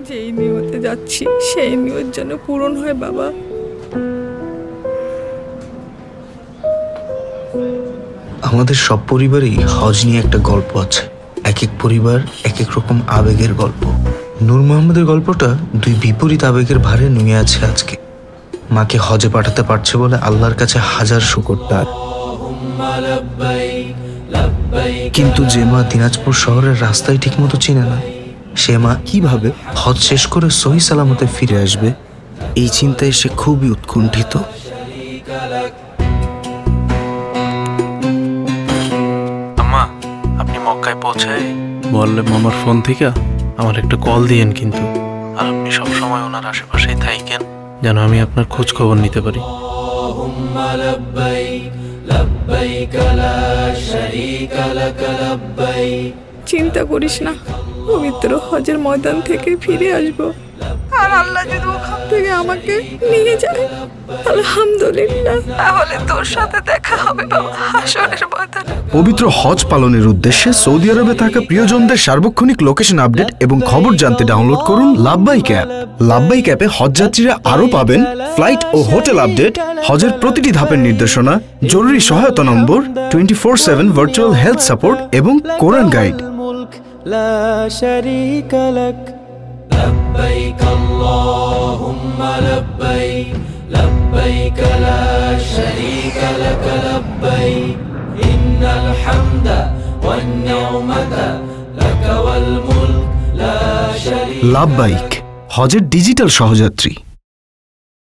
যেই নিয়তে যাচ্ছি সেই নিয়ত যেন পূরণ হয় বাবা। আমাদের সব পরিবারেই হজ নিয়ে একটা গল্প আছে। এক এক পরিবার এক এক রকম আবেগের গল্প। নূর মোহাম্মদের গল্পটা দুই বিপরীত আবেগের ভারে নুয়ে আছে আজকে। মাকে হজে পাঠাতে পারছে বলে আল্লাহর কাছে হাজার শুকর তার। কিন্তু যে মা দিনাজপুর শহরের রাস্তায় ঠিকমতো চিনে না, সে মা কিভাবে হজ শেষ করে সহি সালামতে ফিরে আসবে, এই চিন্তায় সে খুবই উৎকণ্ঠিত। আম্মা, আপনি মক্কায় পৌঁছায় বললে মামার ফোন থেকে আমার একটা কল দিয়েন কিন্তু, আর আপনি সবসময় ওনার আশেপাশেই থাকেন যেন আমি আপনার খোঁজ খবর নিতে পারি। চিন্তা করিস না, পবিত্র হজের ময়দান থেকে ফিরে আসবো, আর আল্লাহ যদি ওখান থেকে আমাকে নিয়ে যায় আলহামদুলিল্লাহ, তাহলে তোর সাথে দেখা হবে হাশরের ময়দানে। পবিত্র হজ পালনের উদ্দেশ্যে সৌদি আরবে থাকা প্রিয়জনদের সার্বক্ষণিক লোকেশন আপডেট এবং খবর জানতে ডাউনলোড করুন লাব্বাইক অ্যাপ। লাব্বাইক অ্যাপে হজযাত্রীরা আরও পাবেন ফ্লাইট ও হোটেল আপডেট, হজের প্রতিটি ধাপের নির্দেশনা, জরুরি সহায়তা নম্বর, 24/7 ভার্চুয়াল হেলথ সাপোর্ট এবং কোরআন গাইড। لبيك اللهم لبيك لبيك لا شريك لك لبيك إن الحمد والنعمة لك والملك لا شريك لك। লাব্বাইক, হজের ডিজিটাল সহযাত্রী।